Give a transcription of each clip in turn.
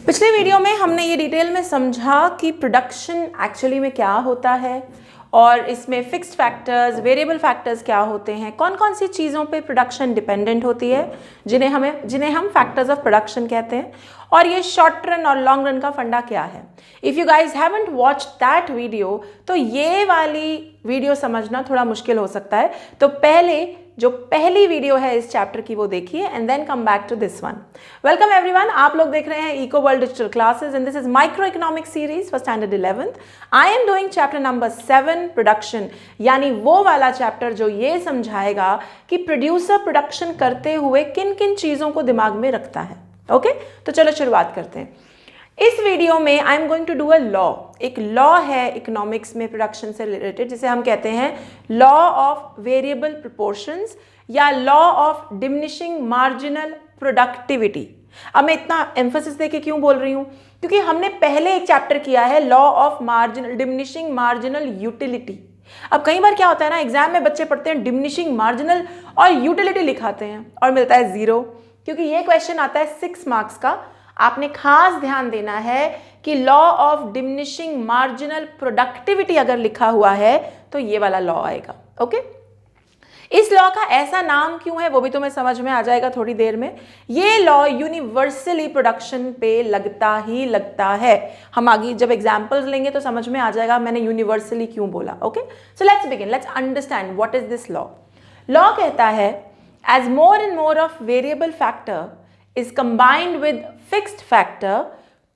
पिछले वीडियो में हमने ये डिटेल में समझा कि प्रोडक्शन एक्चुअली में क्या होता है और इसमें फिक्स्ड फैक्टर्स, वेरिएबल फैक्टर्स क्या होते हैं, कौन कौन सी चीज़ों पे प्रोडक्शन डिपेंडेंट होती है, जिन्हें हम फैक्टर्स ऑफ प्रोडक्शन कहते हैं, और ये शॉर्ट रन और लॉन्ग रन का फंडा क्या है। If you guys haven't watched that video तो ये वाली वीडियो समझना थोड़ा मुश्किल हो सकता है। तो जो पहली वीडियो है इस चैप्टर की वो देखिए and then come back to this one. Welcome everyone, आप लोग देख रहे हैं Eco World digital classes and this is micro economic series for standard 11th। I am doing chapter number 7 production, यानी वो वाला चैप्टर जो ये समझाएगा कि प्रोड्यूसर प्रोडक्शन करते हुए किन किन चीज़ों को दिमाग में रखता है। ओके, तो चलो शुरुआत करते हैं। इस वीडियो में I am going to do a law. एक लॉ है इकोनॉमिक्स में प्रोडक्शन से रिलेटेड, जिसे हम कहते हैं लॉ ऑफ वेरिएबल प्रोपोर्शंस या law of diminishing marginal productivity. अब मैं इतना एम्फोसिस देके क्यों बोल रही हूँ, क्योंकि हमने पहले एक चैप्टर किया है law of diminishing marginal utility. अब कई बार क्या होता है ना, एग्जाम में बच्चे पढ़ते हैं डिमिनिशिंग मार्जिनल और यूटिलिटी लिखाते हैं और मिलता है 0, क्योंकि ये क्वेश्चन आता है 6 मार्क्स का। आपने खास ध्यान देना है कि law of diminishing marginal productivity अगर लिखा हुआ है तो ये वाला लॉ आएगा। ओके, इस लॉ का ऐसा नाम क्यों है वो भी तुम्हें समझ में आ जाएगा थोड़ी देर में। ये लॉ यूनिवर्सली प्रोडक्शन पे लगता है। हम आगे जब एग्जांपल्स लेंगे तो समझ में आ जाएगा मैंने यूनिवर्सली क्यों बोला। Okay, so let's begin, let's understand what is this law. Law कहता है as more and more of variable factor is combined with fixed factor,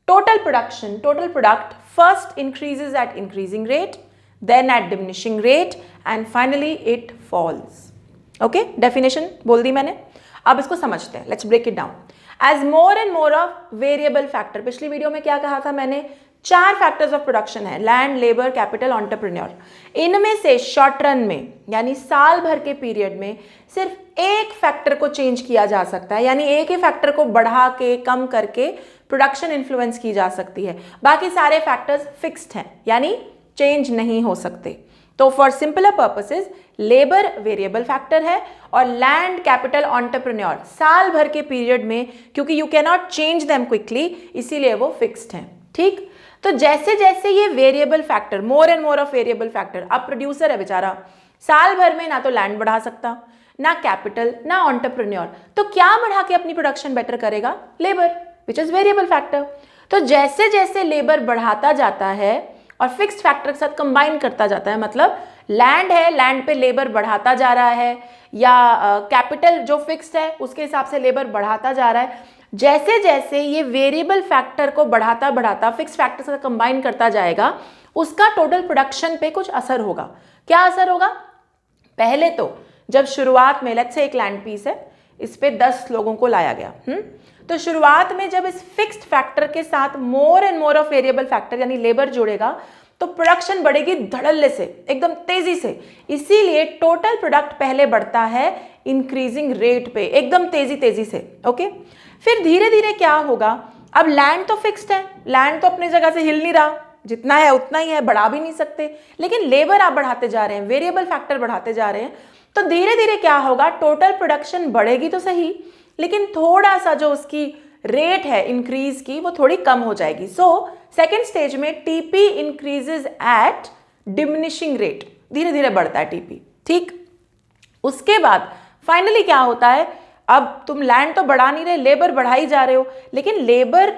total product first increases at increasing rate, then at diminishing rate and finally it falls. Okay, definition बोल दी मैंने, अब इसको समझते हैं। Let's break it down. As more and more of variable factor, पिछली video में क्या कहा था मैंने, 4 फैक्टर्स ऑफ प्रोडक्शन है, लैंड, लेबर, कैपिटल, एंटरप्रेन्योर। इनमें से शॉर्ट रन में यानी साल भर के पीरियड में सिर्फ एक फैक्टर को चेंज किया जा सकता है, यानी एक ही फैक्टर को बढ़ा के कम करके प्रोडक्शन इन्फ्लुएंस की जा सकती है। बाकी सारे फैक्टर्स फिक्स्ड हैं, यानी चेंज नहीं हो सकते। तो for simpler purposes labour variable factor है और लैंड, कैपिटल, एंटरप्रेन्योर साल भर के पीरियड में, क्योंकि you can not change them quickly, इसीलिए वो फिक्स्ड हैं। ठीक, तो जैसे जैसे ये variable factor, more and more of variable factor, अब प्रोड्यूसर है बेचारा, साल भर में ना तो लैंड बढ़ा सकता, ना कैपिटल, ना एंटरप्रेन्योर, तो क्या बढ़ा के अपनी प्रोडक्शन बेटर करेगा? Labour, which is variable factor. तो जैसे जैसे लेबर बढ़ाता जाता है और फिक्स्ड फैक्टर के साथ कंबाइन करता जाता है, मतलब लैंड है, लैंड पे लेबर बढ़ाता जा रहा है, या कैपिटल जो फिक्स्ड है उसके हिसाब से लेबर बढ़ाता जा रहा है, जैसे जैसे ये वेरिएबल फैक्टर को बढ़ाता बढ़ाता फिक्स फैक्टर से कंबाइन करता जाएगा, उसका टोटल प्रोडक्शन पे कुछ असर होगा। क्या असर होगा? पहले तो जब शुरुआत में लेट्स से एक लैंड पीस है, इस पे 10 लोगों को लाया गया, तो शुरुआत में जब इस फिक्स्ड फैक्टर के साथ मोर and more of variable factor यानी लेबर जुड़ेगा तो प्रोडक्शन बढ़ेगी धड़ल्ले से, एकदम तेजी से। इसीलिए टोटल प्रोडक्ट पहले बढ़ता है इंक्रीजिंग रेट पे, एकदम तेजी से। ओके, फिर धीरे धीरे क्या होगा, अब लैंड तो फिक्स्ड है, लैंड तो अपनी जगह से हिल नहीं रहा, जितना है उतना ही है, बढ़ा भी नहीं सकते, लेकिन लेबर आप बढ़ाते जा रहे हैं, वेरिएबल फैक्टर बढ़ाते जा रहे हैं, तो धीरे धीरे क्या होगा, टोटल प्रोडक्शन बढ़ेगी तो सही, लेकिन थोड़ा सा जो उसकी रेट है इंक्रीज की वो थोड़ी कम हो जाएगी। सो सेकेंड स्टेज में TP increases at diminishing rate, धीरे धीरे बढ़ता है टीपी। ठीक, उसके बाद फाइनली क्या होता है, अब तुम लैंड तो बढ़ा नहीं रहे, लेबर बढ़ाई जा रहे हो, लेकिन लेबर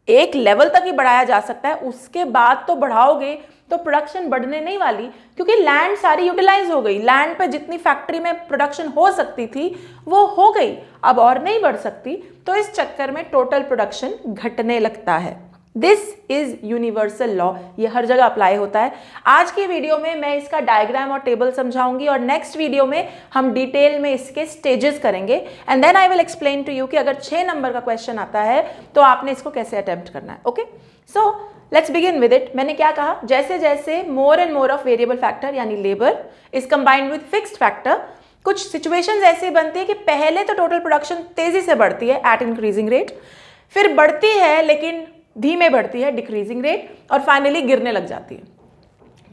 एक लेवल तक ही बढ़ाया जा सकता है, उसके बाद तो बढ़ाओगे तो प्रोडक्शन बढ़ने नहीं वाली, क्योंकि लैंड सारी यूटिलाइज हो गई। लैंड पे जितनी फैक्ट्री में प्रोडक्शन हो सकती थी वो हो गई, अब और नहीं बढ़ सकती, तो इस चक्कर में टोटल प्रोडक्शन घटने लगता है। दिस इज यूनिवर्सल लॉ, ये हर जगह अप्लाई होता है। आज की वीडियो में मैं इसका डायग्राम और टेबल समझाऊंगी और नेक्स्ट वीडियो में हम डिटेल में इसके स्टेजेस करेंगे and then I will explain to you कि अगर 6 नंबर का क्वेश्चन आता है तो आपने इसको कैसे अटेम्प्ट करना है। Okay, so let's begin with it. मैंने क्या कहा, जैसे जैसे more and more of variable factor यानी labour is combined with fixed factor, कुछ सिचुएशंस ऐसी बनती है कि पहले तो टोटल प्रोडक्शन तेजी से बढ़ती है एट इंक्रीजिंग रेट, फिर बढ़ती है लेकिन धीमे बढ़ती है डिक्रीजिंग रेट, और फाइनली गिरने लग जाती है।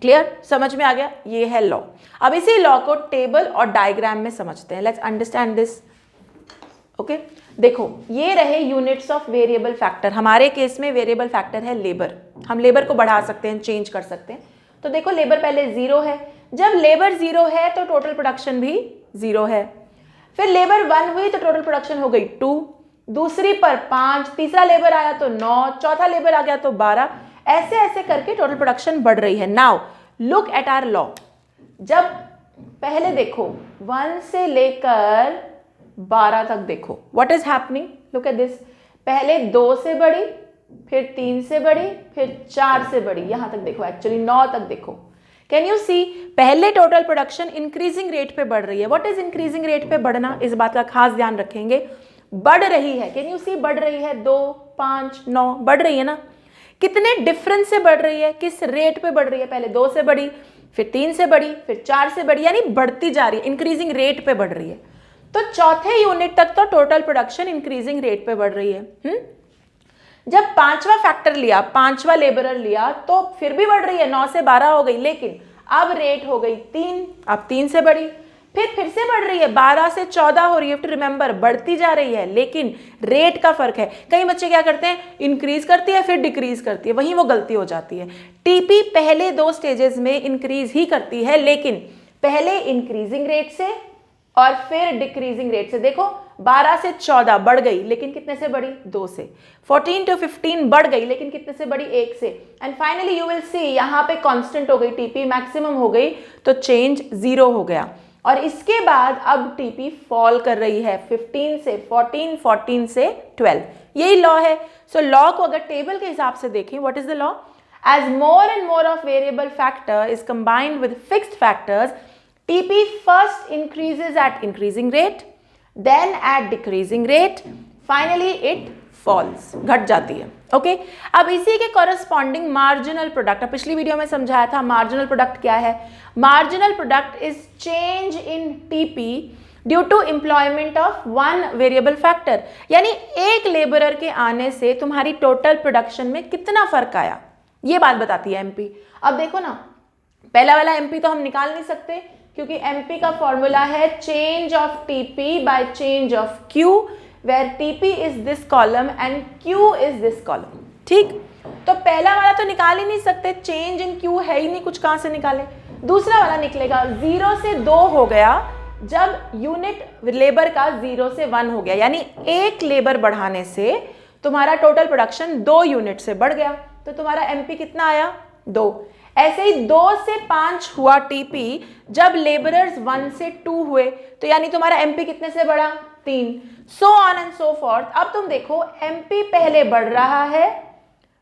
क्लियर, समझ में आ गया? ये है लॉ। अब इसी लॉ को टेबल और डायग्राम में समझते हैं। Let's understand this. ओके देखो ये रहे यूनिट्स ऑफ वेरिएबल फैक्टर। हमारे केस में वेरिएबल फैक्टर है लेबर, हम लेबर को बढ़ा सकते हैं, चेंज कर सकते हैं। तो देखो लेबर पहले 0 है, जब लेबर 0 है तो टोटल प्रोडक्शन भी 0 है। फिर लेबर 1 हुई तो टोटल प्रोडक्शन हो गई 2, दूसरी पर 5, तीसरा लेबर आया तो 9, चौथा लेबर आ गया तो 12, ऐसे ऐसे करके टोटल प्रोडक्शन बढ़ रही है। Now look at our law. जब पहले देखो 1 से लेकर 12 तक देखो what is happening, look at this. पहले 2 से बढ़ी, फिर 3 से बढ़ी, फिर 4 से बढ़ी, यहां तक देखो, एक्चुअली 9 तक देखो। कैन यू सी, पहले टोटल प्रोडक्शन इंक्रीजिंग रेट पे बढ़ रही है। व्हाट इज इंक्रीजिंग रेट पे बढ़ना, इस बात का खास ध्यान रखेंगे। बढ़ रही है, कैन यू सी, बढ़ रही है 2, 5, 9, बढ़ रही है ना। कितने डिफरेंस से बढ़ रही है, किस रेट पे बढ़ रही है, पहले 2 से बढ़ी, फिर 3 से बढ़ी, फिर 4 से बढ़ी, यानी बढ़ती जा रही है, इंक्रीजिंग रेट पे बढ़ रही है। तो चौथे यूनिट तक तो टोटल प्रोडक्शन इंक्रीजिंग रेट पे बढ़ रही है। जब 5वां फैक्टर लिया, 5वां लेबरर लिया, तो फिर भी बढ़ रही है, 9 से 12 हो गई, लेकिन अब रेट हो गई 3, अब 3 से बढ़ी, फिर से बढ़ रही है, 12 से 14 हो रही है। टू रिमेंबर, बढ़ती जा रही है, लेकिन रेट का फर्क है। कई बच्चे क्या करते हैं, इंक्रीज करती है फिर डिक्रीज करती है, वहीं वो गलती हो जाती है। टीपी पहले 2 स्टेजेस में इंक्रीज ही करती है, लेकिन पहले इंक्रीजिंग रेट से और फिर डिक्रीजिंग रेट से। देखो 12 से 14 बढ़ गई, लेकिन कितने से बढ़ी, 2 से। 14 to 15 बढ़ गई, लेकिन कितने से बढ़ी, 1 से। And finally you will see यहां पे कांस्टेंट हो गई, टीपी मैक्सिमम हो गई, तो चेंज 0 हो गया। और इसके बाद अब टीपी फॉल कर रही है 15 से 14, 14 से 12, यही लॉ है। सो लॉ को अगर टेबल के हिसाब से देखें, what is the law, as more and more of variable factor is combined with fixed factors, TP first increases at increasing rate, then at decreasing rate, finally it falls, घट जाती है। Okay अब इसी के कॉरस्पॉन्डिंग मार्जिनल प्रोडक्ट, पिछली video में समझाया था मार्जिनल प्रोडक्ट क्या है। Marginal product is change in TP due to employment of 1 variable factor, यानी एक लेबरर के आने से तुम्हारी टोटल प्रोडक्शन में कितना फर्क आया, ये बात बताती है एमपी। अब देखो ना, पहला वाला एमपी तो हम निकाल नहीं सकते, क्योंकि एमपी का फॉर्मूला है change of TP by change of Q, where TP is this column and Q is this column. ठीक, तो पहला वाला तो निकाल ही नहीं सकते, चेंज इन क्यू है ही नहीं, कुछ कहां से निकाले। दूसरा वाला निकलेगा 0 से 2 हो गया, जब यूनिट लेबर का 0 से 1 हो गया, यानी एक लेबर बढ़ाने से तुम्हारा टोटल प्रोडक्शन 2 यूनिट से बढ़ गया, तो तुम्हारा एमपी कितना आया, 2। ऐसे ही 2 से 5 हुआ टीपी जब लेबरर्स 1 से 2 हुए, तो यानी तुम्हारा एमपी कितने से बढ़ा, 3। So on and so fourth. अब तुम देखो एमपी पहले बढ़ रहा है,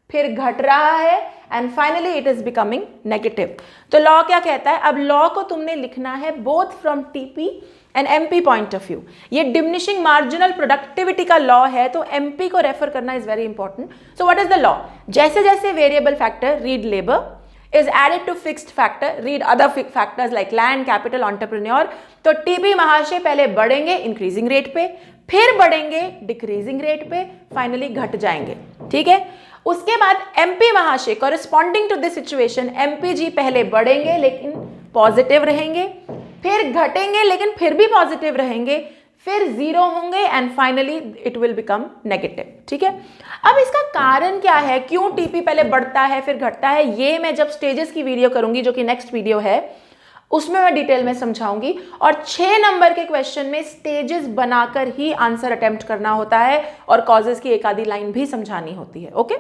फिर घट रहा है, and finally it is becoming negative. तो लॉ क्या कहता है, अब लॉ को तुमने लिखना है both from TP and MP point of view. ये डिमिनिशिंग मार्जिनल प्रोडक्टिविटी का लॉ है, तो एमपी को रेफर करना is very important. So what is the law, जैसे जैसे variable factor read labour is added to fixed factor, read other factors like land, capital, entrepreneur, तो TP महाशय पहले बढ़ेंगे इंक्रीजिंग रेट पे, फिर बढ़ेंगे डिक्रीजिंग रेट पे, फाइनली घट जाएंगे। ठीक है, उसके बाद एमपी महाशय कॉरेस्पॉन्डिंग टू दिस सिचुएशन, एमपीजी पहले बढ़ेंगे लेकिन पॉजिटिव रहेंगे, फिर घटेंगे लेकिन फिर भी पॉजिटिव रहेंगे, फिर 0 होंगे, and finally it will become negative. ठीक है, अब इसका कारण क्या है, क्यों टीपी पहले बढ़ता है फिर घटता है, ये मैं जब स्टेजेस की वीडियो करूंगी, जो कि नेक्स्ट वीडियो है, उसमें मैं डिटेल में समझाऊंगी। और 6 नंबर के क्वेश्चन में स्टेजेस बनाकर ही आंसर अटेम्प्ट करना होता है, और कॉजेस की एक आधी लाइन भी समझानी होती है। Okay,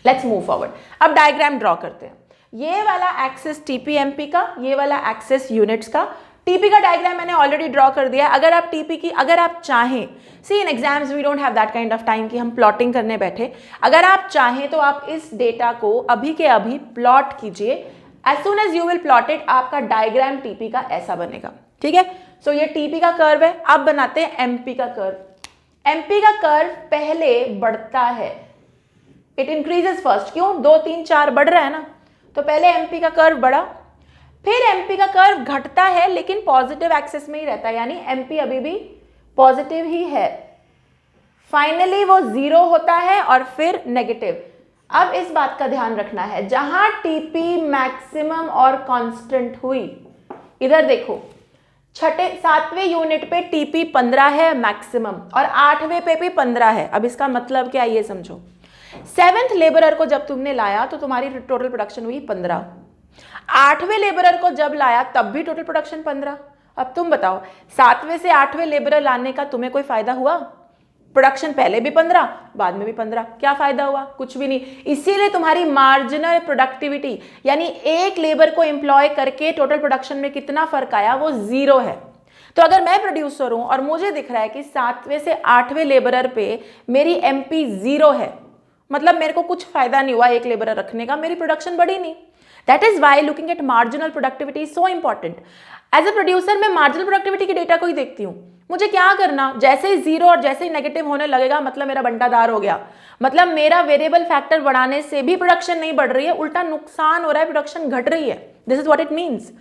let's move forward. अब डायग्राम ड्रॉ करते हैं। ये वाला एक्सेस टीपी एमपी का, ये वाला एक्सेस यूनिट्स का। टीपी का डायग्राम मैंने ऑलरेडी ड्रॉ कर दिया है। अगर आप टीपी की, अगर आप चाहें, see in exams we don't have that kind of time कि हम प्लॉटिंग करने बैठे, अगर आप चाहें तो आप इस डेटा को अभी के अभी प्लॉट कीजिए। As soon as you will plot it, आपका डायग्राम टीपी का ऐसा बनेगा। ठीक है, सो ये टीपी का कर्व है। अब बनाते हैं एमपी का कर्व। एमपी का कर्व पहले बढ़ता है, इट इंक्रीजेस फर्स्ट, क्यों, 2, 3, 4 बढ़ रहा है ना, तो पहले एमपी का कर्व बढ़ा, फिर एमपी का कर्व घटता है लेकिन पॉजिटिव एक्सिस में ही रहता है, यानी एमपी अभी भी पॉजिटिव ही है। फाइनली वो 0 होता है और फिर नेगेटिव। अब इस बात का ध्यान रखना है, जहां टीपी मैक्सिमम और कांस्टेंट हुई, इधर देखो सातवें यूनिट पे टीपी 15 है मैक्सिमम और 8वें पे भी 15 है। अब इसका मतलब क्या ये समझो, 7th लेबरर को जब तुमने लाया तो तुम्हारी टोटल प्रोडक्शन हुई 15, 8वें लेबरर को जब लाया तब भी टोटल प्रोडक्शन 15। अब तुम बताओ 7वें से 8वें लेबरर लाने का तुम्हें कोई फायदा हुआ? प्रोडक्शन पहले भी 15 बाद में भी 15, क्या फायदा हुआ? कुछ भी नहीं। इसीलिए तुम्हारी मार्जिनल प्रोडक्टिविटी यानी एक लेबर को एम्प्लॉय करके टोटल प्रोडक्शन में कितना फर्क आया, वो 0 है। तो अगर मैं प्रोड्यूसर हूं और मुझे दिख रहा है कि 7वें से 8वें लेबरर पे मेरी एमपी 0 है, मतलब मेरे को कुछ फायदा नहीं हुआ एक लेबरर रखने का, मेरी प्रोडक्शन बढ़ी नहीं। That is why looking at marginal productivity is so important. As a producer मैं मार्जिनल प्रोडक्टिविटी के डेटा को ही देखती हूँ। मुझे क्या करना, जैसे ही 0 और जैसे ही नेगेटिव होने लगेगा मतलब मेरा बंटाधार हो गया, मतलब मेरा वेरिएबल फैक्टर बढ़ाने से भी प्रोडक्शन नहीं बढ़ रही है, उल्टा नुकसान हो रहा है, प्रोडक्शन घट रही है। This is what it means.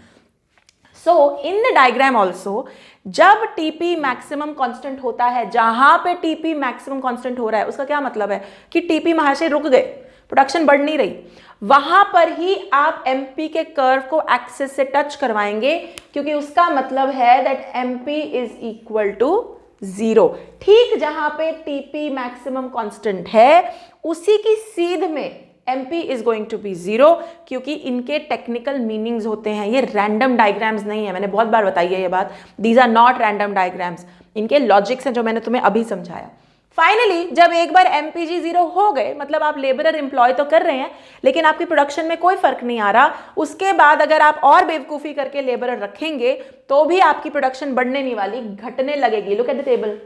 So in the diagram also जब टीपी मैक्सिमम कांस्टेंट होता है, जहां पे टीपी मैक्सिमम कांस्टेंट हो रहा है उसका क्या मतलब है कि टीपी वहां से रुक गए, प्रोडक्शन बढ़ नहीं रही, वहां पर ही आप एमपी के कर्व को एक्सिस से टच करवाएंगे, क्योंकि उसका मतलब है that MP is equal to 0। ठीक जहां पे टीपी मैक्सिमम कांस्टेंट है उसी की सीध में MP is going to be 0, क्योंकि इनके टेक्निकल मीनिंग्स होते हैं, ये रैंडम डायग्राम्स नहीं है। मैंने बहुत बार बताई है ये बात, these are not random diagrams, इनके लॉजिक्स हैं जो मैंने तुम्हें अभी समझाया। फाइनली जब एक बार MPG 0 हो गए, मतलब आप लेबरर एम्प्लॉय तो कर रहे हैं लेकिन आपकी प्रोडक्शन में कोई फर्क नहीं आ रहा, उसके बाद अगर आप और बेवकूफ़ी करके लेबरर रखेंगे तो भी आपकी प्रोडक्शन बढ़ने नहीं वाली, घटने लगेगी। लुक एट द टेबल,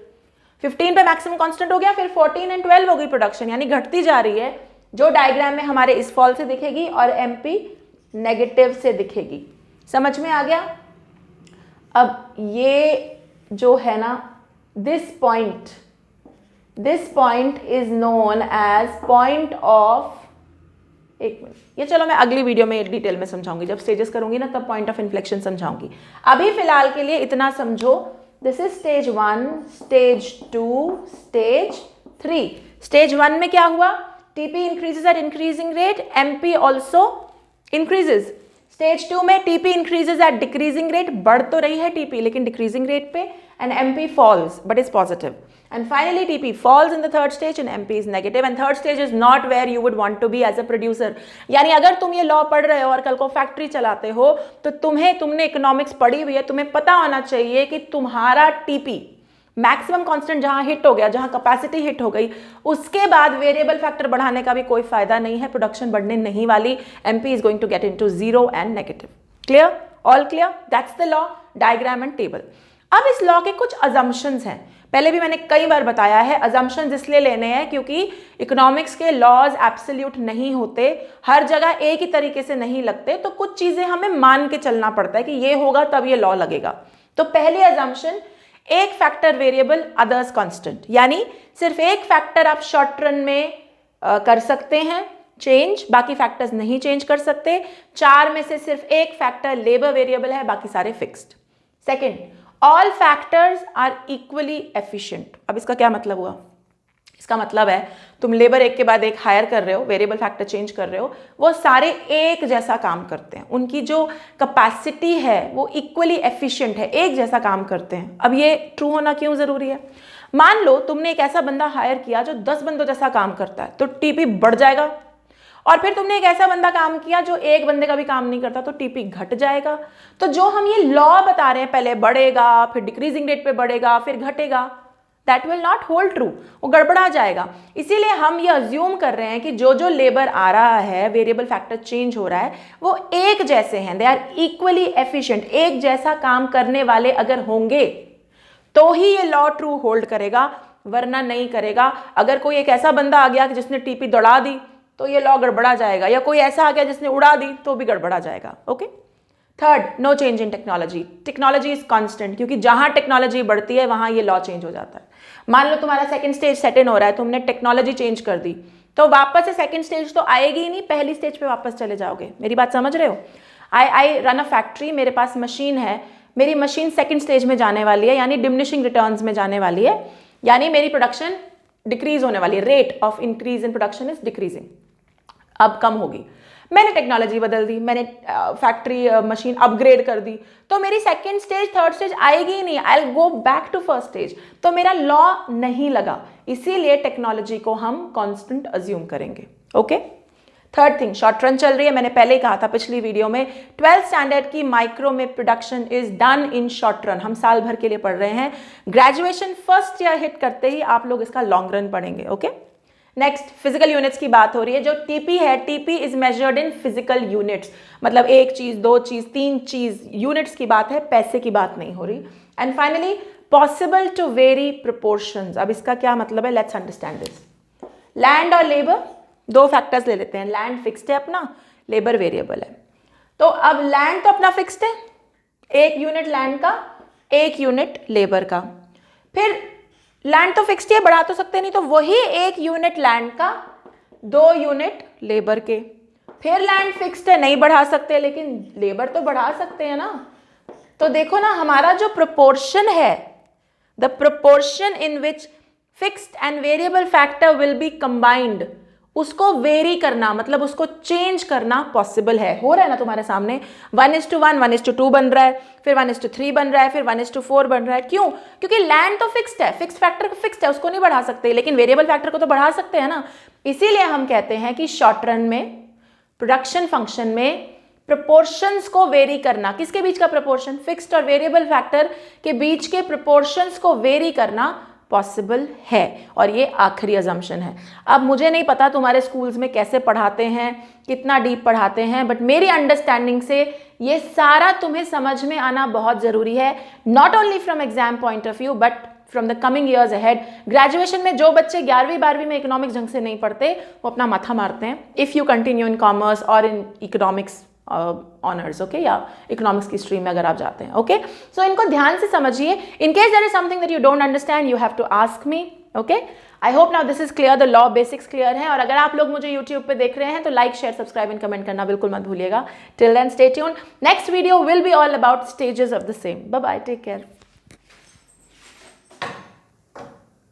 15 पे मैक्सिमम कांस्टेंट हो गया, फिर 14 एंड 12 हो गई प्रोडक्शन, यानी घटती जा रही है, जो डायग्राम में हमारे इस फॉल से दिखेगी और MP नेगेटिव से दिखेगी। समझ में आ गया? अब ये जो है ना, this point is known as point of, एक मिनट, ये चलो मैं अगली वीडियो में डिटेल में समझाऊंगी, जब स्टेजेस करूंगी ना तब पॉइंट ऑफ इन्फ्लेक्शन समझाऊंगी। अभी फिलहाल के लिए इतना समझो, this is stage 1, stage 2, stage 3। Stage 1 में क्या हुआ, TP increases at increasing rate, MP also increases. Stage 2 में TP increases at decreasing rate, बढ़ तो रही है TP लेकिन decreasing rate पे, and MP falls but is positive. And finally TP falls in the third stage and MP is negative, and third stage is not where you would want to be as a producer. यानी अगर तुम ये law पढ़ रहे हो और कल को फैक्ट्री चलाते हो तो तुमने इकोनॉमिक्स पढ़ी हुई है, तुम्हें पता होना चाहिए कि तुम्हारा TP मैक्सिमम कांस्टेंट जहां हिट हो गया, जहां कैपेसिटी हिट हो गई, उसके बाद वेरिएबल फैक्टर बढ़ाने का भी कोई फायदा नहीं है, प्रोडक्शन बढ़ने नहीं वाली, MP is going to get into 0 and negative. Clear? All clear? That's the law, diagram and table. अब इस लॉ के कुछ अजम्पशंस हैं, पहले भी मैंने कई बार बताया है, अजम्पशंस इसलिए लेने हैं क्योंकि इकोनॉमिक्स के लॉज एब्सोल्यूट नहीं होते, हर जगह एक ही तरीके से नहीं लगते, तो कुछ चीजें हमें मान के चलना पड़ता है कि ये होगा तब ये लॉ लगेगा। तो पहली अजम्पशन, एक फैक्टर वेरिएबल अदर्स कांस्टेंट, यानी सिर्फ एक फैक्टर आप शॉर्ट रन में कर सकते हैं चेंज, बाकी फैक्टर्स नहीं चेंज कर सकते। 4 में से सिर्फ एक फैक्टर लेबर वेरिएबल है, बाकी सारे fixed. Second, all factors are equally efficient. अब इसका क्या मतलब हुआ? इसका मतलब है तुम लेबर एक के बाद एक हायर कर रहे हो, वेरिएबल फैक्टर चेंज कर रहे हो, वो सारे एक जैसा काम करते हैं, उनकी जो कैपेसिटी है वो इक्वली एफिशिएंट है, एक जैसा काम करते हैं। अब ये ट्रू होना क्यों जरूरी है? मान लो तुमने एक ऐसा बंदा हायर किया जो 10 बंदों जैसा काम करता है, तो TP बढ़ जाएगा, और फिर तुमने एक ऐसा बंदा काम किया जो एक बंदे का भी काम नहीं करता, तो TP घट जाएगा। तो जो हम ये लॉ बता रहे हैं, पहले बढ़ेगा फिर डिक्रीजिंग रेट पे बढ़ेगा फिर घटेगा, that will not hold true, वो गड़बड़ा जाएगा। इसीलिए हम ये अज्यूम कर रहे हैं कि जो लेबर आ रहा है, वेरिएबल फैक्टर चेंज हो रहा है, वो एक जैसे हैं, दे आर इक्वली एफिशिएंट, एक जैसा काम करने वाले अगर होंगे तो ही ये लॉ ट्रू होल्ड करेगा, वरना नहीं करेगा। अगर कोई एक ऐसा बंदा आ गया कि जिसने TP दौड़ा दी तो ये लॉ गड़बड़ा जाएगा, या कोई ऐसा आ गया जिसने उड़ा दी तो भी गड़बड़ा जाएगा। Okay. Third, no change in technology, technology is constant, क्योंकि जहां टेक्नोलॉजी बढ़ती है वहां ये लॉ चेंज हो जाता है। मान लो तुम्हारा सेकंड स्टेज सेट इन हो रहा है, तुमने टेक्नोलॉजी चेंज कर दी, तो वापस से सेकंड स्टेज तो आएगी ही नहीं, पहली स्टेज पे वापस चले जाओगे। मेरी बात समझ रहे हो? आई रन अ फैक्ट्री, मेरे पास मशीन है, मेरी मशीन सेकंड स्टेज में जाने वाली है, यानी डिमिनिशिंग रिटर्न्स में जाने वाली है, यानी मेरी प्रोडक्शन डिक्रीज होने वाली है, rate of increase in production is decreasing, अब कम होगी। मैंने टेक्नोलॉजी बदल दी, मैंने फैक्ट्री मशीन अपग्रेड कर दी, तो मेरी सेकेंड स्टेज थर्ड स्टेज आएगी ही नहीं, I will go back to first stage, तो मेरा लॉ नहीं लगा। इसीलिए टेक्नोलॉजी को हम कांस्टेंट अज्यूम करेंगे। Okay, third thing, short run चल रही है, मैंने पहले ही कहा था पिछली वीडियो में, 12th स्टैंडर्ड की माइक्रो में production is done in short run. हम साल भर के लिए पढ़ रहे हैं, ग्रेजुएशन फर्स्ट ईयर हिट करते ही आप लोग इसका लॉन्ग रन पढ़ेंगे। ओके, नेक्स्ट फिजिकल यूनिट्स की बात हो रही है। जो टीपी है, TP is measured in physical units, मतलब एक चीज, दो चीज, तीन चीज, यूनिट्स की बात है, पैसे की बात नहीं हो रही। And finally possible to vary proportions. अब इसका क्या मतलब है, लेट्स अंडरस्टैंड दिस। लैंड और लेबर, दो फैक्टर्स ले लेते हैं। लैंड फिक्स्ड है अपना, लेबर वेरिएबल है। तो अब लैंड तो अपना फिक्स्ड है, एक यूनिट लैंड का, एक यूनिट लेबर का। फिर लैंड तो फिक्स्ड है, बढ़ा तो सकते नहीं, तो वही एक यूनिट लैंड का, दो यूनिट लेबर के। फिर लैंड फिक्स्ड है, नहीं बढ़ा सकते, लेकिन लेबर तो बढ़ा सकते हैं ना। तो देखो ना, हमारा जो प्रोपोर्शन है, the proportion in which fixed and variable factor will be combined, उसको वेरी करना, मतलब उसको चेंज करना पॉसिबल है। हो रहा है ना तुम्हारे सामने, 1:1, 1:2 बन रहा है, फिर 1:3 बन रहा है, फिर 1:4 बन रहा है। क्यों? क्योंकि लैंड तो फिक्स्ड है, फिक्स्ड फैक्टर फिक्स्ड है, उसको नहीं बढ़ा सकते, लेकिन वेरिएबल फैक्टर को तो बढ़ा सकते हैं ना। इसीलिए हम कहते हैं कि शॉर्ट रन में, प्रोडक्शन फंक्शन में प्रोपोर्शंस को वेरी करना, किसके बीच का प्रोपोर्शन, फिक्स्ड और वेरिएबल फैक्टर के बीच के प्रोपोर्शंस को वेरी करना पॉसिबल है। और ये आखिरी अजम्पशन है। अब मुझे नहीं पता तुम्हारे स्कूल्स में कैसे पढ़ाते हैं, कितना डीप पढ़ाते हैं, बट मेरी अंडरस्टैंडिंग से ये सारा तुम्हें समझ में आना बहुत ज़रूरी है, not only from exam point of view but from the coming years ahead. Graduation में जो बच्चे 11वीं 12वीं में इकोनॉमिक्स ढंग से नहीं पढ़ते, वो अपना माथा मारते हैं if you continue in commerce और इन इकोनॉमिक्स ऑनर्स, ओके, या इकोनॉमिक्स की स्ट्रीम में अगर आप जाते हैं। ओके, सो इनको ध्यान से समझिए। In case there is something that you don't understand, you have to ask me. Okay, I hope now this is clear, the law basics clear है। और अगर आप लोग मुझे यूट्यूब पे देख रहे हैं तो like, share, subscribe and comment करना बिल्कुल मत भूलिएगा। Till then stay tuned, next video will be all about stages of the same. Bye bye, take care.